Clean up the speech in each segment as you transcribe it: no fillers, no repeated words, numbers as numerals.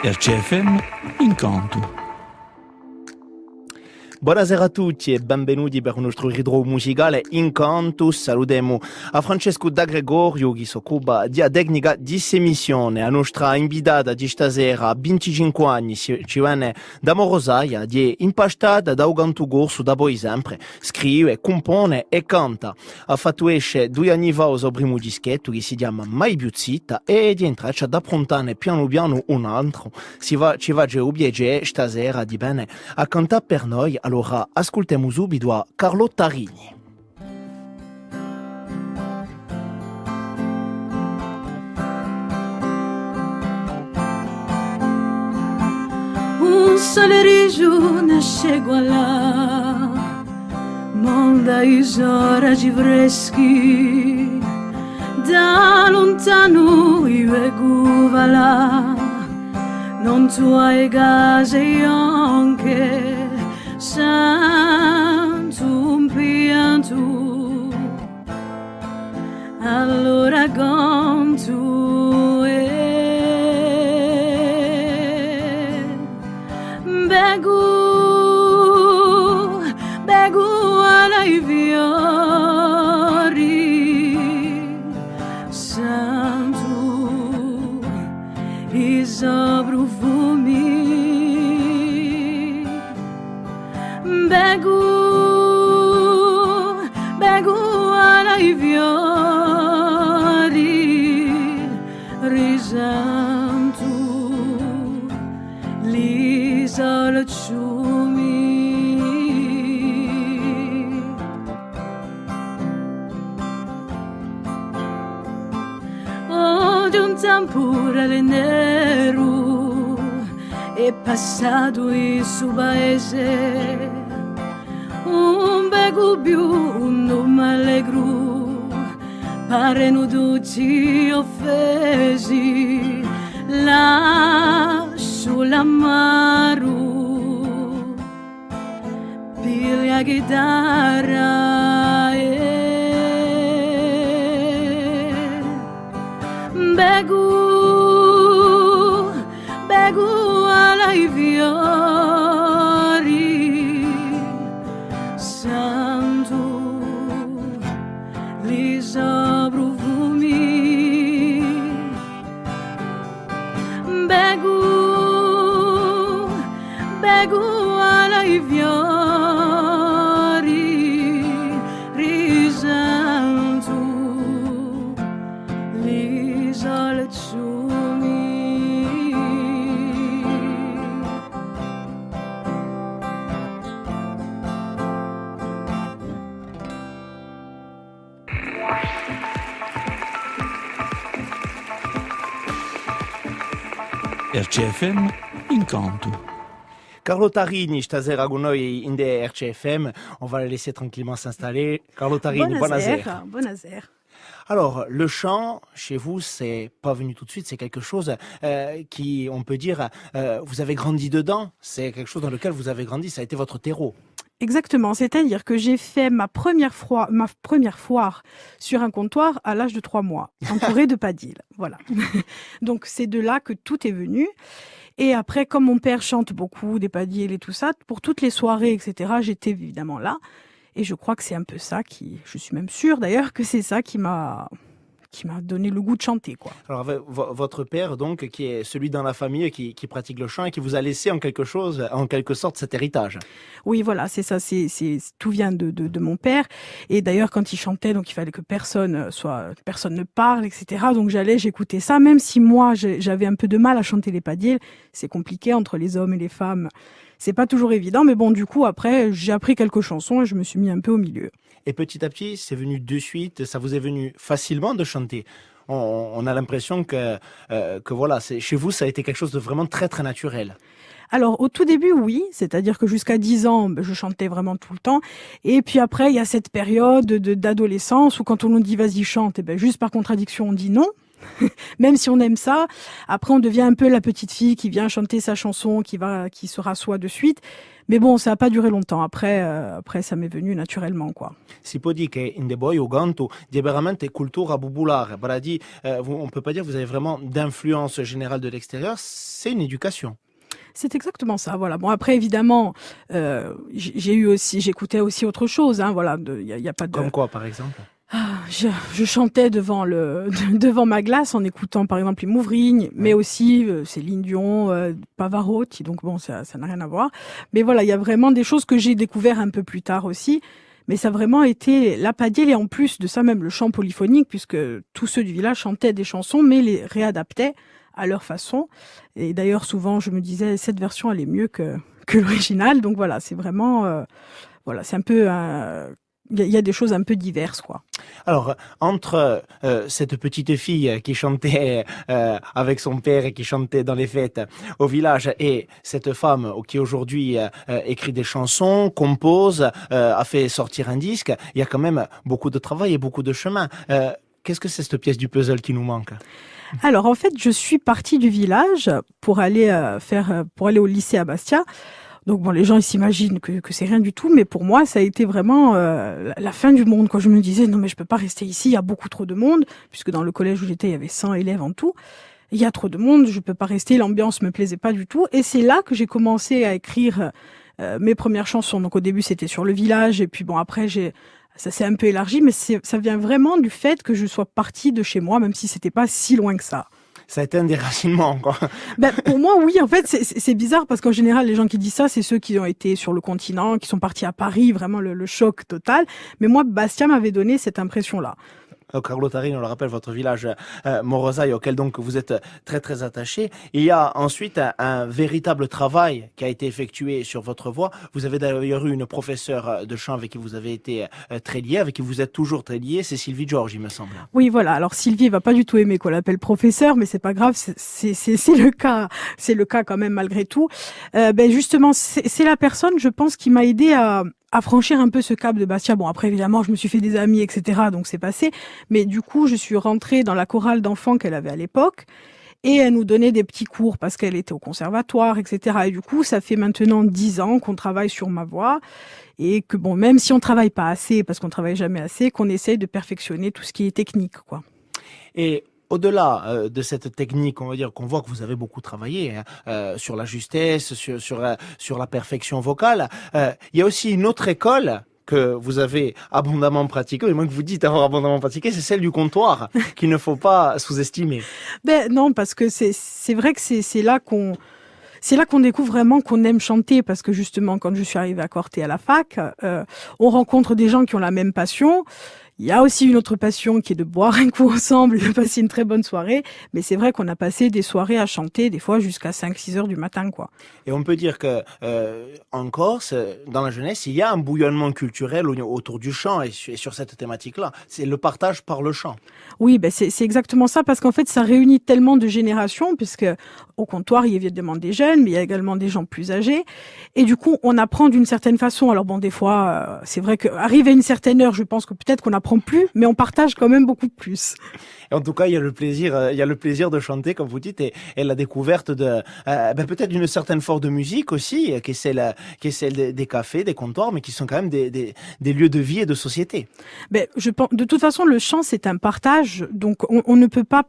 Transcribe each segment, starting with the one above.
RCFM Incanto. Buonasera a tutti e benvenuti per il nostro ritro musicale Incantus. Salutiamo a Francesco Da Gregorio che si occupa della tecnica di emissione. La nostra invitata di stasera, 25 anni, ci viene da Morosaia, è impastata da un canto corso da poi sempre. Scrive, compone e canta. Ha fatto esce 2 anni fa il suo primo dischetto che si chiama Mai più zitta e di entrare ad approntare piano piano un altro. Ci va a piacere stasera di bene a cantare per noi. Allora, ascoltiamo subito a Carlo Tarini. Un salerigio nasce là, monda isora di freschi, da lontano io e guvala, non tu hai case anche. Santo un pianto, allora canto bego ai fiori, santo i soprofumi. Bego ai fiori, risento l'isola ciumi. Oh, di un temporale nero è passato il suo paese. Un bego più, un nome allegro, pareno tutti offesi, lascio l'amaro, piglia chitarra e bego ai fiori. Santo li soprofumi, bego ai fiori, risento l'isola ciumi. RCFM Incanto. Carlo Tarini, stasera con noi in RCFM. On va le laisser tranquillement s'installer. Carlo Tarini, buonasera. Buonasera. Alors, le chant, chez vous, c'est pas venu tout de suite, c'est quelque chose qui, on peut dire, vous avez grandi dedans, c'est quelque chose dans lequel vous avez grandi, ça a été votre terreau. Exactement, c'est-à-dire que j'ai fait ma première foire sur un comptoir à l'âge de 3 mois, entourée de padilles. Voilà. Donc c'est de là que tout est venu. Et après, comme mon père chante beaucoup, des padilles et tout ça, pour toutes les soirées, etc., j'étais évidemment là. Et je crois que c'est un peu ça je suis même sûre d'ailleurs que c'est ça qui m'a donné le goût de chanter, quoi. Alors, votre père, donc, qui est celui dans la famille qui pratique le chant et qui vous a laissé en quelque sorte, cet héritage. Oui, voilà, c'est ça, tout vient de mon père. Et d'ailleurs, quand il chantait, donc il fallait que personne ne parle, etc. Donc j'écoutais ça, même si moi, j'avais un peu de mal à chanter les padilles. C'est compliqué entre les hommes et les femmes. C'est pas toujours évident, mais bon, du coup, après, j'ai appris quelques chansons et je me suis mis un peu au milieu. Et petit à petit, c'est venu de suite, ça vous est venu facilement de chanter. On a l'impression que voilà, chez vous, ça a été quelque chose de vraiment très, très naturel. Alors, au tout début, oui. C'est-à-dire que jusqu'à 10 ans, je chantais vraiment tout le temps. Et puis après, il y a cette période d'adolescence où quand on nous dit vas-y chante, juste par contradiction, on dit non. Même si on aime ça, après on devient un peu la petite fille qui vient chanter sa chanson, qui se rassoit de suite. Mais bon, ça n'a pas duré longtemps. Après, ça m'est venu naturellement, quoi. Si può dire che in de voi o canto di veramente cultura popolare, vale a dire, on peut pas dire que vous avez vraiment d'influence générale de l'extérieur, c'est une éducation. C'est exactement ça, voilà. Bon, après, évidemment, j'écoutais aussi autre chose, hein, voilà. Y a pas de... Comme quoi, par exemple? Je chantais devant ma glace en écoutant par exemple les Mouvrignes, mais aussi Céline Dion, Pavarotti, donc bon, ça n'a rien à voir. Mais voilà, il y a vraiment des choses que j'ai découvert un peu plus tard aussi. Mais ça a vraiment été la padielle et en plus de ça même le chant polyphonique, puisque tous ceux du village chantaient des chansons, mais les réadaptaient à leur façon. Et d'ailleurs, souvent, je me disais, cette version, elle est mieux que l'original. Donc voilà, c'est vraiment, voilà, c'est un peu, il y a des choses un peu diverses, quoi. Alors, entre cette petite fille qui chantait avec son père et qui chantait dans les fêtes au village et cette femme qui aujourd'hui écrit des chansons, compose, a fait sortir un disque, il y a quand même beaucoup de travail et beaucoup de chemin. Qu'est-ce que c'est cette pièce du puzzle qui nous manque? Alors, en fait, je suis partie du village pour aller au lycée à Bastia. Donc bon, les gens ils s'imaginent que c'est rien du tout, mais pour moi ça a été vraiment la fin du monde. Quand je me disais non mais je peux pas rester ici, il y a beaucoup trop de monde, puisque dans le collège où j'étais il y avait 100 élèves en tout. Il y a trop de monde, je peux pas rester, l'ambiance me plaisait pas du tout. Et c'est là que j'ai commencé à écrire mes premières chansons. Donc au début c'était sur le village, et puis bon après ça s'est un peu élargi, mais ça vient vraiment du fait que je sois partie de chez moi, même si c'était pas si loin que ça. Ça a été un déracinement, quoi. Ben, pour moi, oui, en fait, c'est bizarre parce qu'en général, les gens qui disent ça, c'est ceux qui ont été sur le continent, qui sont partis à Paris, vraiment le choc total. Mais moi, Bastia m'avait donné cette impression-là. Carlo Tarini, on le rappelle, votre village Morosaille, auquel donc vous êtes très très attaché. Il y a ensuite un véritable travail qui a été effectué sur votre voix. Vous avez d'ailleurs eu une professeure de chant avec qui vous avez été très lié, avec qui vous êtes toujours très lié, c'est Sylvie George, il me semble. Oui, voilà. Alors Sylvie va pas du tout aimer qu'on l'appelle professeur, mais c'est pas grave, c'est le cas quand même malgré tout. Ben justement, c'est la personne, je pense, qui m'a aidé à franchir un peu ce cap de Bastia. Bon, après, évidemment, je me suis fait des amis, etc., donc c'est passé. Mais du coup, je suis rentrée dans la chorale d'enfants qu'elle avait à l'époque. Et elle nous donnait des petits cours parce qu'elle était au conservatoire, etc. Et du coup, ça fait maintenant 10 ans qu'on travaille sur ma voix. Et que bon, même si on travaille pas assez, parce qu'on travaille jamais assez, qu'on essaye de perfectionner tout ce qui est technique, quoi. Et au-delà de cette technique, on va dire qu'on voit que vous avez beaucoup travaillé sur la justesse, sur la perfection vocale. Il y a aussi une autre école que vous avez abondamment pratiquée, et moi que vous dites avoir abondamment pratiqué, c'est celle du comptoir, qu'il ne faut pas sous-estimer. Ben non, parce que c'est vrai que c'est là qu'on découvre vraiment qu'on aime chanter, parce que justement, quand je suis arrivée à Corté à la fac, on rencontre des gens qui ont la même passion. Il y a aussi une autre passion qui est de boire un coup ensemble, de passer une très bonne soirée. Mais c'est vrai qu'on a passé des soirées à chanter, des fois jusqu'à 5-6 heures du matin, quoi. Et on peut dire que en Corse, dans la jeunesse, il y a un bouillonnement culturel autour du chant et sur cette thématique-là. C'est le partage par le chant. Oui, ben c'est exactement ça, parce qu'en fait, ça réunit tellement de générations, puisque au comptoir, il y a évidemment des jeunes, mais il y a également des gens plus âgés. Et du coup, on apprend d'une certaine façon. Alors bon, des fois, c'est vrai qu'arrivé à une certaine heure, je pense que peut-être qu'on apprend plus, mais on partage quand même beaucoup plus. Et en tout cas, il y a le plaisir de chanter, comme vous dites, et la découverte de peut-être d'une certaine forme de musique aussi, qui est celle des cafés, des comptoirs, mais qui sont quand même des lieux de vie et de société. Ben, je pense, de toute façon, le chant, c'est un partage, donc on ne peut pas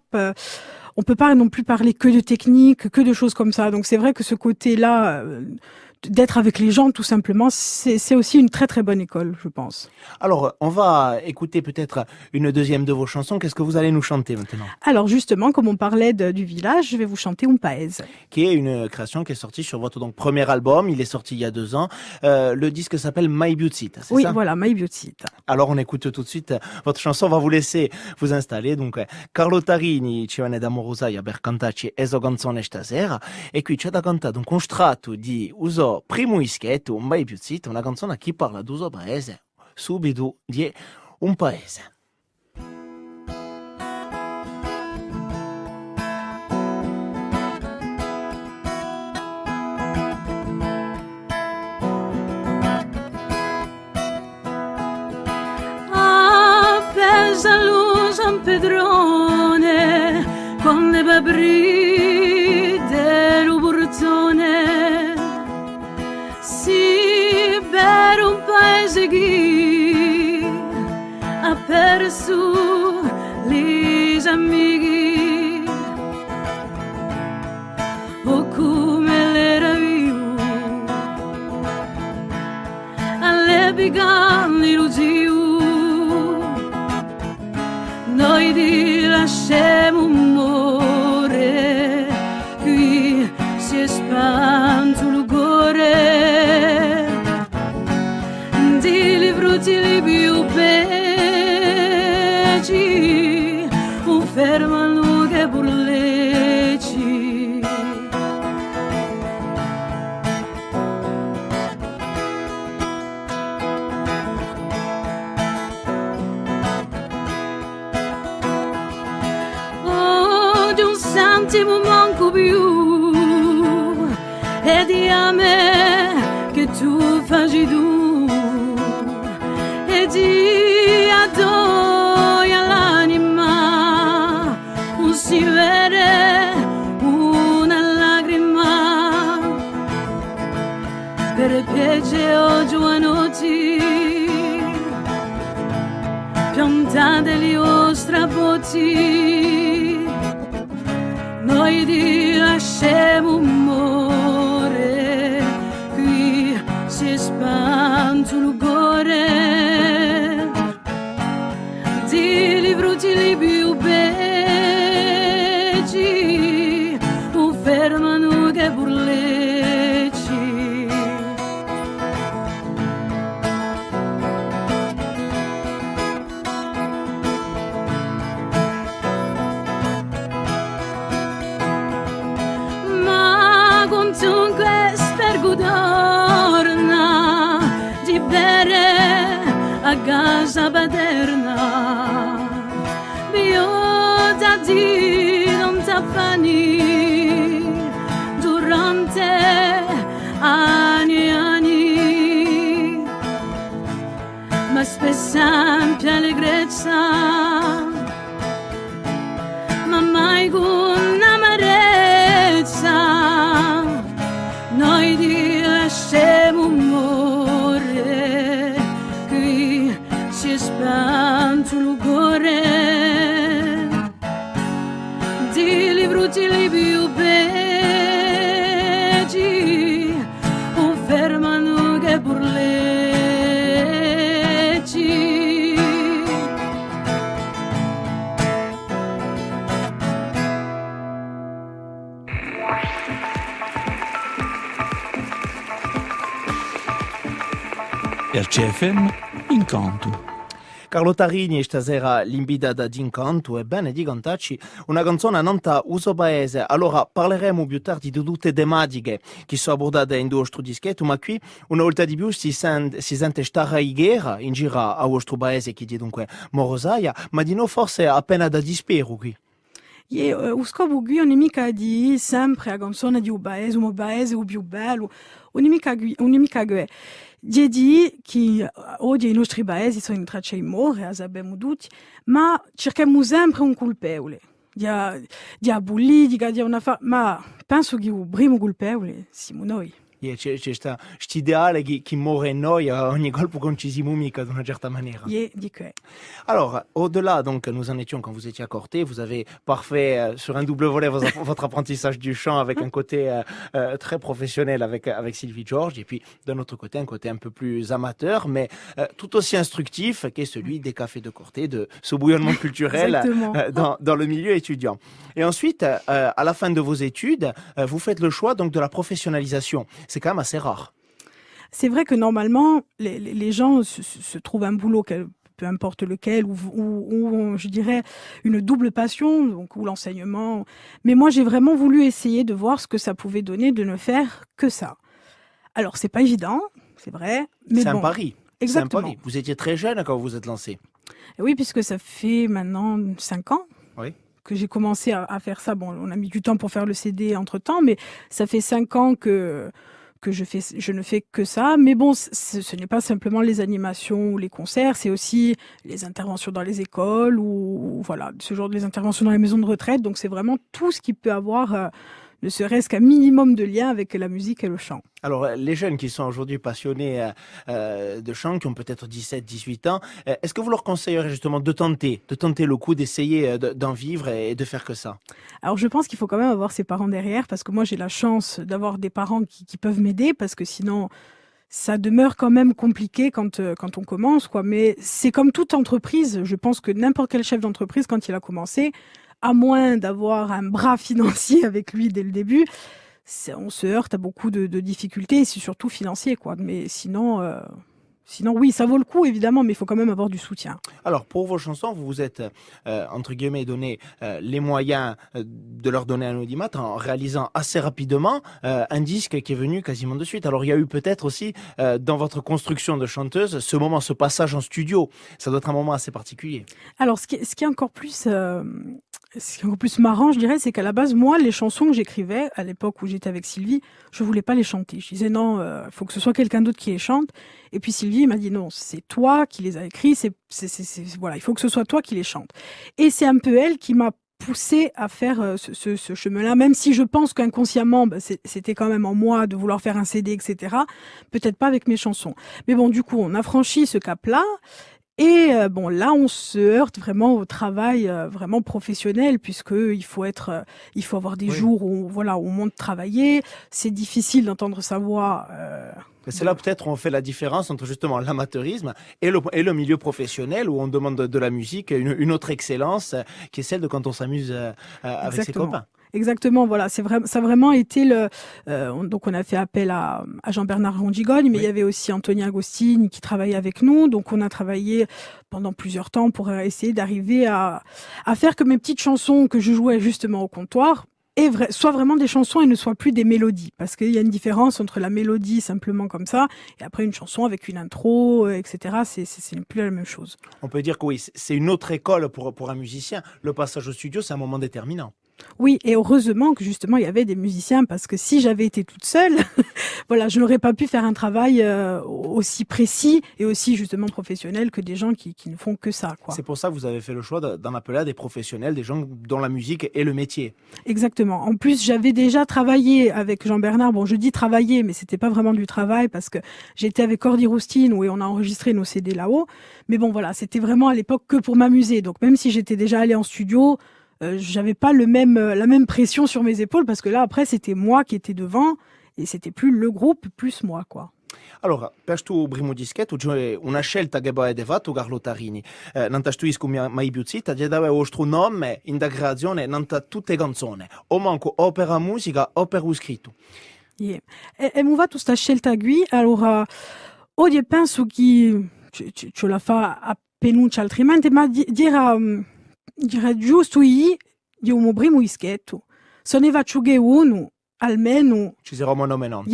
on peut pas non plus parler que de technique, que de choses comme ça. Donc c'est vrai que ce côté-là, d'être avec les gens, tout simplement, c'est aussi une très très bonne école, je pense. Alors, on va écouter peut-être une deuxième de vos chansons. Qu'est-ce que vous allez nous chanter maintenant? Alors justement, comme on parlait du village, je vais vous chanter Un Paese. Qui est une création qui est sortie sur votre premier album. Il est sorti il y a 2 ans. Le disque s'appelle My Beauty, c'est ça? Oui, voilà, My Beauty. Alors on écoute tout de suite votre chanson. On va vous laisser vous installer. Donc Carlo Tarini ci viene da Morosaia per cantarci Ezo canzone stasera. E qui c'è da cantare un constrato di Uso primo ischetto, un My Beauty, una canzone che parla d'uso paese. Subito di un paese. Appesa San Pedrone, quando va bride lo portone, sì, per un paese che ha perso gli amici, o come l'era vivo, alle piccole illusioni, noi ti lasciamo un amore, qui si è spanto il cuore, di li frutti li più belli, un fermano che burleci. Oh, di un sentimo manco più, e di a me che tu faci tu, e di addoia l'anima, un si vede una lacrima, per piacere oggi a notti, piantate gli strapotti, noi ti lasciamo un amore, qui si è spanto il cuore, di li frutti li più belli, un fermano che burleci. Ma comunque spergo torna di bere a casa paterna, io da di non t'affani durante anni e anni, ma spesso ampia allegrezza, ma mai con amarezza, noi ti lasciamo un amore, qui si è spanto il cuore, di li frutti li più belli, un fermano che burleci. RCFM Incanto. Carlo Tarini stasera l'invitata d'Incanto, ebbene di cantarci una canzone nanta uso paese. Allora parleremo più tardi di tutte le tematiche che sono abbordate in vostro dischetto, ma qui una volta di più si sente stare Igera in giro a vostro paese, che è dunque Morosaia, ma di no forse appena da dispero qui. O scopo qui non è mica di sempre la canzone di un paese o più bello, non è mica che di che oggi i nostri paesi sono entrati in mare, sappiamo tutti, ma cerchiamo sempre un colpevole. Di politica, ma penso che il primo colpevole siamo noi. C'è questo ideale che muore in noi a ogni colpo qu'on ci si mica d'une certaine manière. Alors, au-delà, donc, nous en étions quand vous étiez à Corté, vous avez parfait sur un double volet votre apprentissage du chant avec un côté très professionnel avec Sylvie Georges, et puis d'un autre côté, un côté un peu plus amateur, mais tout aussi instructif, qui est celui des cafés de Corté, de ce bouillonnement culturel dans le milieu étudiant. Et ensuite, à la fin de vos études, vous faites le choix donc de la professionnalisation. C'est quand même assez rare. C'est vrai que normalement, les gens se trouvent un boulot, peu importe lequel, ou je dirais une double passion, donc, ou l'enseignement. Mais moi, j'ai vraiment voulu essayer de voir ce que ça pouvait donner de ne faire que ça. Alors, c'est pas évident, c'est vrai. Mais c'est bon, un pari. Exactement. C'est un pari. Vous étiez très jeune quand vous vous êtes lancé. Et oui, puisque ça fait maintenant 5 ans. Oui. Que j'ai commencé à faire ça. Bon, on a mis du temps pour faire le CD entre-temps, mais ça fait 5 ans que que je ne fais que ça. Mais bon, ce n'est pas simplement les animations ou les concerts, c'est aussi les interventions dans les écoles ou voilà, ce genre de les interventions dans les maisons de retraite. Donc c'est vraiment tout ce qui peut avoir ne serait-ce qu'un minimum de lien avec la musique et le chant. Alors, les jeunes qui sont aujourd'hui passionnés de chant, qui ont peut-être 17, 18 ans, est-ce que vous leur conseillerez justement de tenter le coup, d'essayer d'en vivre et de faire que ça? Alors, je pense qu'il faut quand même avoir ses parents derrière, parce que moi, j'ai la chance d'avoir des parents qui peuvent m'aider, parce que sinon, ça demeure quand même compliqué quand on commence, quoi. Mais c'est comme toute entreprise. Je pense que n'importe quel chef d'entreprise, quand il a commencé, à moins d'avoir un bras financier avec lui dès le début, on se heurte à beaucoup de difficultés, et c'est surtout financier, quoi. Mais sinon, oui, ça vaut le coup, évidemment, mais il faut quand même avoir du soutien. Alors, pour vos chansons, vous vous êtes, entre guillemets, donné les moyens de leur donner un audimat en réalisant assez rapidement un disque qui est venu quasiment de suite. Alors, il y a eu peut-être aussi, dans votre construction de chanteuse, ce passage en studio. Ça doit être un moment assez particulier. Alors, ce qui est encore plus marrant, je dirais, c'est qu'à la base, moi, les chansons que j'écrivais, à l'époque où j'étais avec Sylvie, je voulais pas les chanter. Je disais non, faut que ce soit quelqu'un d'autre qui les chante. Et puis Sylvie m'a dit non, c'est toi qui les as écrits, voilà, il faut que ce soit toi qui les chante. Et c'est un peu elle qui m'a poussée à faire ce chemin-là, même si je pense qu'inconsciemment, c'était quand même en moi de vouloir faire un CD, etc. Peut-être pas avec mes chansons. Mais bon, du coup, on a franchi ce cap-là. Et bon, là, on se heurte vraiment au travail vraiment professionnel, puisque il faut avoir des jours où on monte travailler. C'est difficile d'entendre sa voix. C'est là peut-être où on fait la différence entre justement l'amateurisme et le milieu professionnel, où on demande de la musique une autre excellence qui est celle de quand on s'amuse avec ses copains. Exactement, voilà, ça a vraiment été donc on a fait appel à Jean-Bernard Rondigogne, mais il y avait aussi Anthony Agostini qui travaillait avec nous, donc on a travaillé pendant plusieurs temps pour essayer d'arriver à faire que mes petites chansons que je jouais justement au comptoir soient vraiment des chansons et ne soient plus des mélodies, parce qu'il y a une différence entre la mélodie simplement comme ça et après une chanson avec une intro, etc. C'est plus la même chose. On peut dire que oui, c'est une autre école pour un musicien. Le passage au studio, c'est un moment déterminant. Oui, et heureusement que justement il y avait des musiciens, parce que si j'avais été toute seule, voilà, je n'aurais pas pu faire un travail aussi précis et aussi justement professionnel que des gens qui ne font que ça, quoi. C'est pour ça que vous avez fait le choix d'en appeler à des professionnels, des gens dont la musique est le métier. Exactement. En plus, j'avais déjà travaillé avec Jean-Bernard. Bon, je dis travailler, mais c'était pas vraiment du travail, parce que j'étais avec Cordy Roustine où on a enregistré nos CD là-haut. Mais bon, voilà, c'était vraiment à l'époque que pour m'amuser. Donc même si j'étais déjà allée en studio, j'avais pas la même pression sur mes épaules, parce que là après c'était moi qui étais devant et c'était plus le groupe, plus moi, quoi. Allora, per sto primo dischetto c'è una scelta che avete fatto Carlo Tarini. Non ti stuisco mai più zitta, ti dava il vostro nome in da creazione, non tutte le canzoni, o manco o per la musica o per lo scritto. Yeah. E mi va questa scelta qui, allora io penso che ce la fa a penuncia altrimenti, ma direi giusto io un primo dischetto. Se ne faccio uno, almeno. Ci sarà un nome non.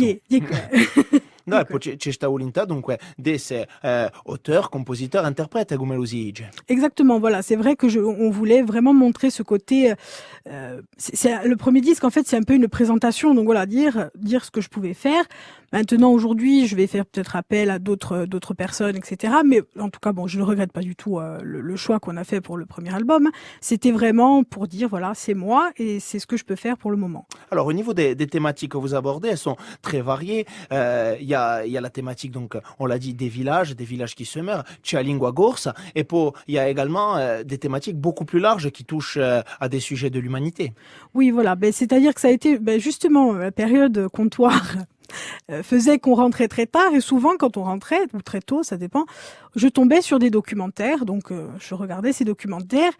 No, e poi c'è sta volontà dunque di essere auteur, compositeur, interprète, come lo si dice. Exactement, voilà, c'est vrai que on voulait vraiment montrer ce côté. Le premier disque, en fait, c'est un peu une présentation, donc voilà, dire ce que je pouvais faire. Maintenant, aujourd'hui, je vais faire peut-être appel à d'autres personnes, etc. Mais en tout cas, bon, je ne regrette pas du tout le choix qu'on a fait pour le premier album. C'était vraiment pour dire, voilà, c'est moi et c'est ce que je peux faire pour le moment. Alors, au niveau des thématiques que vous abordez, elles sont très variées. Il y a la thématique, donc, on l'a dit, des villages qui se meurent. C'è la lingua corsa. Et puis, il y a également des thématiques beaucoup plus larges qui touchent à des sujets de l'humanité. Oui, voilà. C'est-à-dire que ça a été justement la période comptoir faisait qu'on rentrait très tard, et souvent quand on rentrait, ou très tôt, ça dépend, je tombais sur des documentaires, donc je regardais ces documentaires.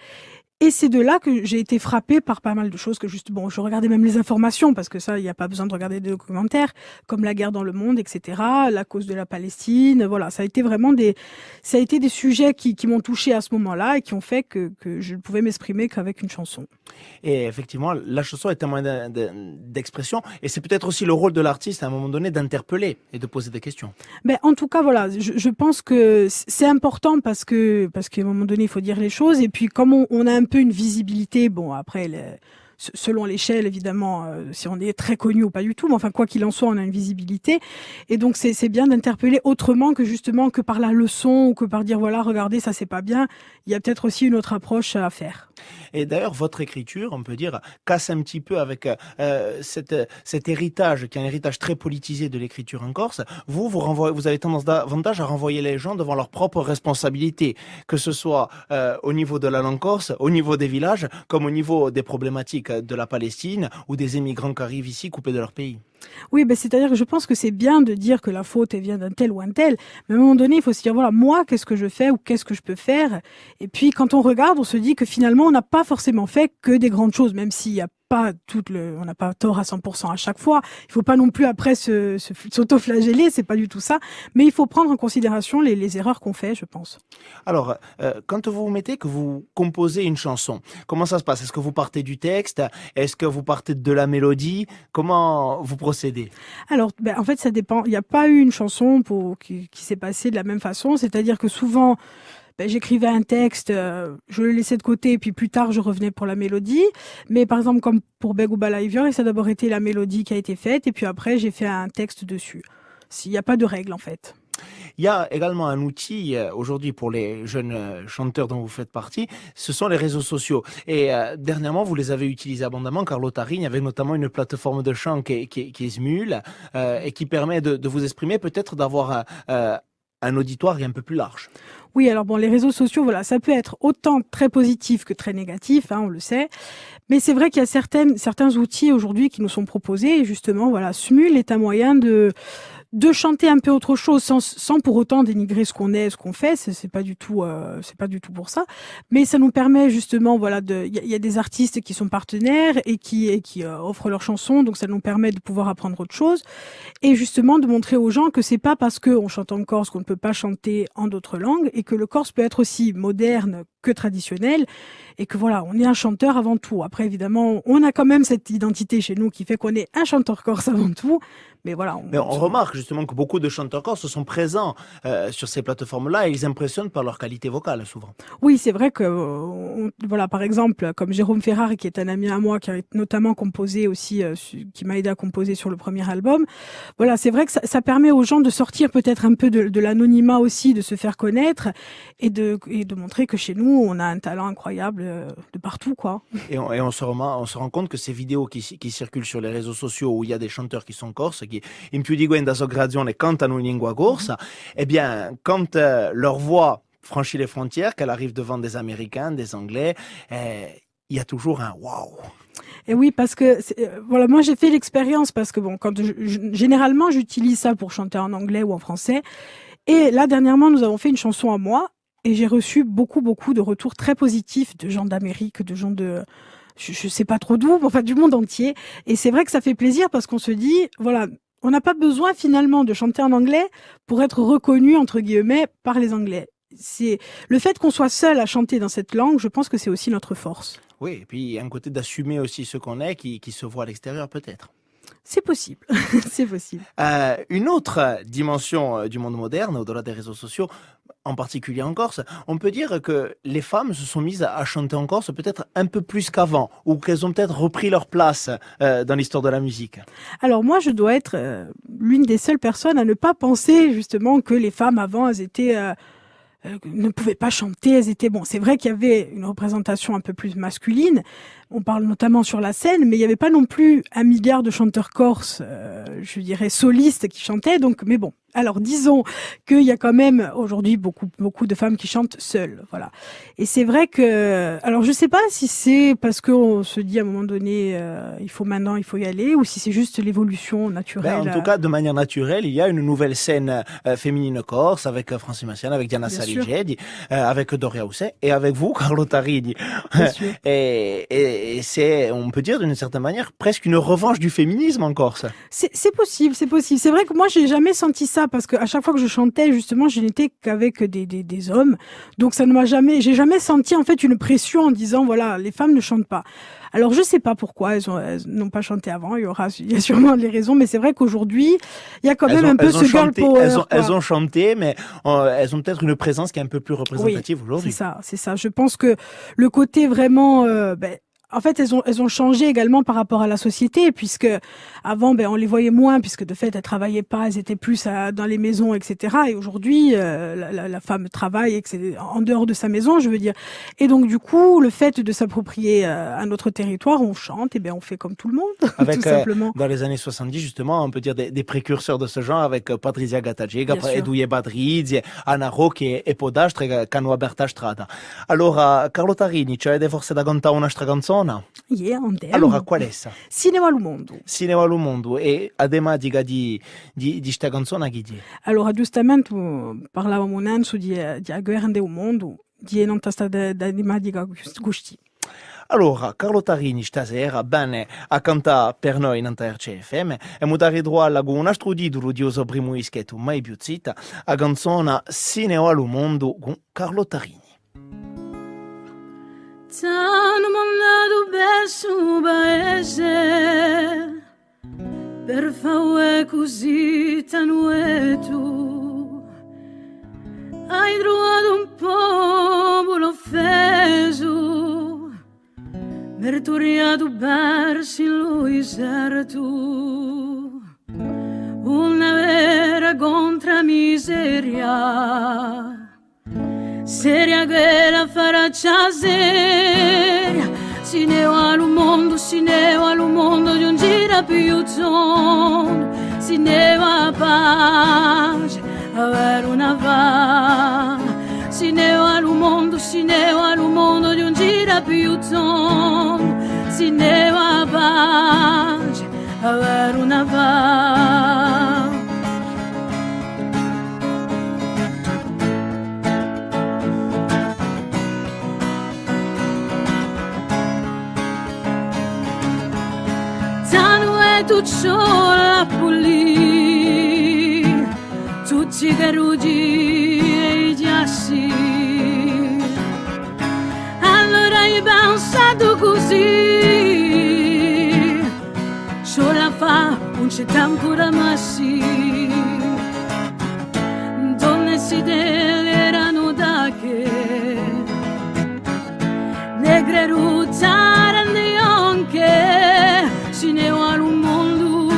Et c'est de là que j'ai été frappée par pas mal de choses que je regardais même les informations, parce que ça, il n'y a pas besoin de regarder des documentaires, comme la guerre dans le monde, etc., la cause de la Palestine, voilà, ça a été des sujets qui m'ont touchée à ce moment-là et qui ont fait que je ne pouvais m'exprimer qu'avec une chanson. Et effectivement, la chanson est un moyen d'expression, et c'est peut-être aussi le rôle de l'artiste à un moment donné d'interpeller et de poser des questions. Ben, en tout cas, voilà, je pense que c'est important parce qu'à un moment donné, il faut dire les choses, et puis comme on a un peu une visibilité, bon, après, selon l'échelle évidemment, si on est très connu ou pas du tout, mais enfin quoi qu'il en soit, on a une visibilité. Et donc c'est bien d'interpeller autrement que justement que par la leçon ou que par dire voilà, regardez, ça c'est pas bien. Il y a peut-être aussi une autre approche à faire. Et d'ailleurs, votre écriture, on peut dire, casse un petit peu avec cet héritage, qui est un héritage très politisé de l'écriture en Corse. Vous avez tendance davantage à renvoyer les gens devant leurs propres responsabilités, que ce soit au niveau de la langue corse, au niveau des villages, comme au niveau des problématiques de la Palestine ou des émigrants qui arrivent ici coupés de leur pays. Oui, c'est-à-dire que je pense que c'est bien de dire que la faute elle vient d'un tel ou un tel, mais à un moment donné, il faut se dire, voilà, moi, qu'est-ce que je fais ou qu'est-ce que je peux faire? Et puis, quand on regarde, on se dit que finalement, on n'a pas forcément fait que des grandes choses, même s'il y a pas on n'a pas tort à 100% à chaque fois. Il faut pas non plus après s'auto-flageller, c'est pas du tout ça. Mais il faut prendre en considération les erreurs qu'on fait, je pense. Alors, quand vous mettez que vous composez une chanson, comment ça se passe? Est-ce que vous partez du texte? Est-ce que vous partez de la mélodie? Comment vous procédez? Alors, en fait, ça dépend. Il n'y a pas eu une chanson qui s'est passée de la même façon. C'est-à-dire que souvent, j'écrivais un texte, je le laissais de côté, et puis plus tard, je revenais pour la mélodie. Mais par exemple, comme pour Beg ou Balaivior, ça a d'abord été la mélodie qui a été faite, et puis après, j'ai fait un texte dessus. Il n'y a pas de règle, en fait. Il y a également un outil aujourd'hui pour les jeunes chanteurs dont vous faites partie, ce sont les réseaux sociaux. Et dernièrement, vous les avez utilisés abondamment. Carlotta Rigne avait notamment une plateforme de chant qui est Smule et qui permet de vous exprimer, peut-être d'avoir un auditoire un peu plus large. Oui, alors bon, les réseaux sociaux, voilà, ça peut être autant très positif que très négatif, on le sait. Mais c'est vrai qu'il y a certains outils aujourd'hui qui nous sont proposés. Et justement, voilà, Smule est un moyen de chanter un peu autre chose sans pour autant dénigrer ce qu'on est, ce qu'on fait. C'est pas du tout pour ça. Mais ça nous permet justement, voilà, il y a des artistes qui sont partenaires et qui offrent leurs chansons. Donc ça nous permet de pouvoir apprendre autre chose. Et justement de montrer aux gens que c'est pas parce qu'on chante en corse qu'on ne peut pas chanter en d'autres langues et que le corse peut être aussi moderne que traditionnel et que voilà, on est un chanteur avant tout. Après, évidemment, on a quand même cette identité chez nous qui fait qu'on est un chanteur corse avant tout. Mais voilà. On remarque justement que beaucoup de chanteurs corses sont présents sur ces plateformes-là et ils impressionnent par leur qualité vocale souvent. Oui, c'est vrai que, voilà, par exemple, comme Jérôme Ferrari, qui est un ami à moi, qui a notamment composé aussi, qui m'a aidé à composer sur le premier album. Voilà, c'est vrai que ça permet aux gens de sortir peut-être un peu de l'anonymat aussi, de se faire connaître et de montrer que chez nous, on a un talent incroyable de partout, quoi. Et on se rend compte que ces vidéos qui circulent sur les réseaux sociaux où il y a des chanteurs qui sont corses, qui in più di questa soggrazione cantano in lingua corsa, eh bien, quand leur voix franchit les frontières, qu'elle arrive devant des Américains, des Anglais, il y a toujours un waouh. Et oui, parce que voilà, moi j'ai fait l'expérience parce que bon, quand généralement j'utilise ça pour chanter en anglais ou en français. Et là dernièrement, nous avons fait une chanson à moi et j'ai reçu beaucoup de retours très positifs de gens d'Amérique, de gens de je sais pas trop d'où, enfin du monde entier. Et c'est vrai que ça fait plaisir parce qu'on se dit voilà, on n'a pas besoin finalement de chanter en anglais pour être reconnu entre guillemets par les Anglais. C'est le fait qu'on soit seul à chanter dans cette langue, je pense que c'est aussi notre force. Oui, et puis il y a un côté d'assumer aussi ce qu'on est qui se voit à l'extérieur peut-être. C'est possible, c'est possible. Une autre dimension du monde moderne, au-delà des réseaux sociaux, en particulier en Corse, on peut dire que les femmes se sont mises à chanter en Corse peut-être un peu plus qu'avant, ou qu'elles ont peut-être repris leur place dans l'histoire de la musique. Alors moi, je dois être l'une des seules personnes à ne pas penser justement que les femmes avant, elles étaient ne pouvaient pas chanter, elles étaient bon. C'est vrai qu'il y avait une représentation un peu plus masculine. On parle notamment sur la scène, mais il n'y avait pas non plus 1 milliard de chanteurs corses, je dirais solistes qui chantaient. Donc, mais bon. Alors disons qu'il y a quand même aujourd'hui beaucoup de femmes qui chantent seules, voilà. Et c'est vrai que, alors je sais pas si c'est parce qu'on se dit à un moment donné il faut y aller, ou si c'est juste l'évolution naturelle. En tout cas, de manière naturelle, il y a une nouvelle scène féminine corse avec Francine Massiane, avec Diana Saligedi, avec Doria Housset et avec vous, Carlotta Rigne. Et c'est, on peut dire d'une certaine manière, presque une revanche du féminisme en Corse. C'est possible. C'est vrai que moi j'ai jamais senti ça parce que à chaque fois que je chantais, justement, je n'étais qu'avec des hommes. Donc ça ne m'a j'ai jamais senti en fait une pression en disant voilà, les femmes ne chantent pas. Alors je sais pas pourquoi elles n'ont pas chanté avant. Il y a sûrement les raisons, mais c'est vrai qu'aujourd'hui il y a quand même un peu ce girl power. Elles ont chanté, mais elles ont peut-être une présence qui est un peu plus représentative aujourd'hui. C'est ça. Je pense que le côté vraiment En fait, elles ont changé également par rapport à la société, puisque avant, on les voyait moins, puisque de fait, elles travaillaient pas, elles étaient plus dans les maisons, etc. Et aujourd'hui, la femme travaille en dehors de sa maison, je veux dire. Et donc, du coup, le fait de s'approprier un autre territoire, on chante, et on fait comme tout le monde, avec, tout simplement. Dans les années 70, justement, on peut dire des précurseurs de ce genre, avec Patrizia Gattagiega, Eduye Badrizzi, Anna Rocchi e Podastre, che hanno aperto la strada. Allora, Carlotta Rini, ci avete forse da contare un'altra canzone? Yeah, Allora, qual è essa? Cinema al mondo. Cinema al mondo. E a tematica di sta canzone chi è? Allora, giustamente parlavamo un anno di guerra del mondo, di non sta da tematica gusti. Allora, Carlotta Rini stasera bene a cantare per noi in RCFM e mutare droit con un altro titolo di uso primo ischetto mai più zitta, a canzone Cinema al mondo con Carlotta Rini. T'hanno mandato verso paese per fare così tanto tu hai trovato un popolo offeso mertoriato verso lo deserto una vera contra miseria seria quella faraccia seria si ne va al mondo di un gira più tondo si ne va a pace avere una va si ne va al mondo di un gira più tondo si ne va a pace avere una va. Tu la pulire tutti i carugi e i giassi allora hai pensato così ce la fa non c'è tempo da massi donne si erano da che negre ruzzare di anche si ne va un mondo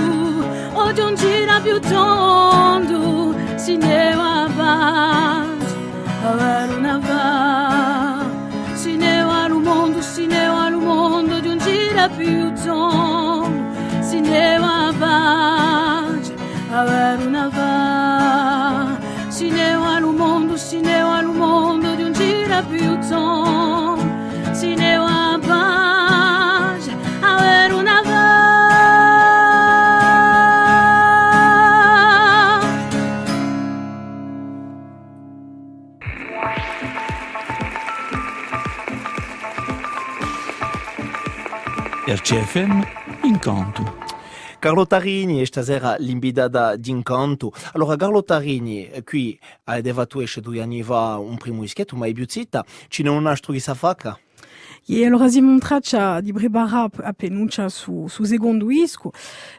oggi non gira più tondo si ne va a pace avere una va si ne va un mondo di un gira più tondo si ne va a pace avere una va si ne va un mondo di un gira più tondo si ne va a pace avere una va. RCFM Incanto. Carlotta Rini stasera l'invitata d'Incanto. Allora Carlotta Rini qui aveva tu esce 2 anni fa un primo ischetto ma è più zitta, ci n'è un altro che sa facca? E allora si traccia di preparare a Penuncia su secondo disco,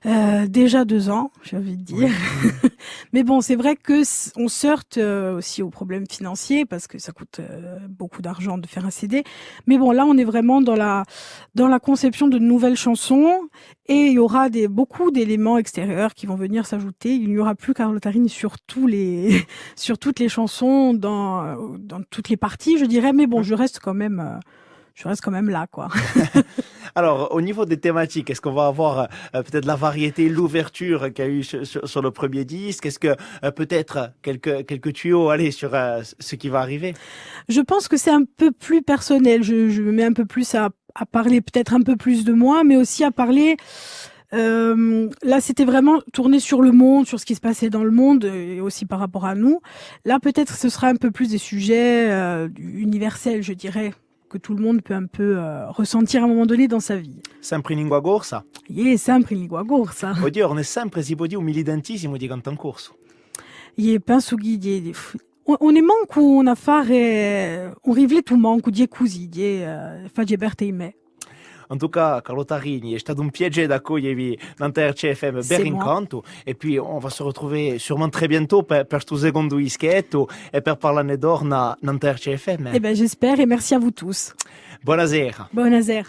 déjà 2 ans, j'ai envie de dire. Oui. Mais bon, c'est vrai que on se heurte aussi aux problèmes financiers parce que ça coûte beaucoup d'argent de faire un CD. Mais bon, là, on est vraiment dans la conception de nouvelles chansons et il y aura beaucoup d'éléments extérieurs qui vont venir s'ajouter. Il n'y aura plus Carlotta Rini sur toutes les chansons, dans toutes les parties, je dirais. Mais bon, je reste quand même là, quoi. Alors, au niveau des thématiques, est-ce qu'on va avoir peut-être la variété, l'ouverture qu'il y a eu sur le premier disque? Est-ce que peut-être quelques tuyaux, sur ce qui va arriver? Je pense que c'est un peu plus personnel. Je me mets un peu plus à parler peut-être un peu plus de moi, mais aussi à parler... là, c'était vraiment tourné sur le monde, sur ce qui se passait dans le monde et aussi par rapport à nous. Là, peut-être ce sera un peu plus des sujets universels, je dirais, que tout le monde peut un peu ressentir à un moment donné dans sa vie. Sempre in lingua corsa? Sempre in lingua corsa. Oddio, non è sempre, si può dire, umilitantissimo di canto in corso. Penso che on è manco un affare, un rifletto manco di così, fa geberte in me. En tout cas, Carlotta Rini, è stato un piacere d'accogliervi dans RCFM per Incanto et puis on va se retrouver sûrement très bientôt per sto secondo ischetto e per parlare d'or dans RCFM. Eh ben j'espère et merci à vous tous. Buonasera. Buonasera.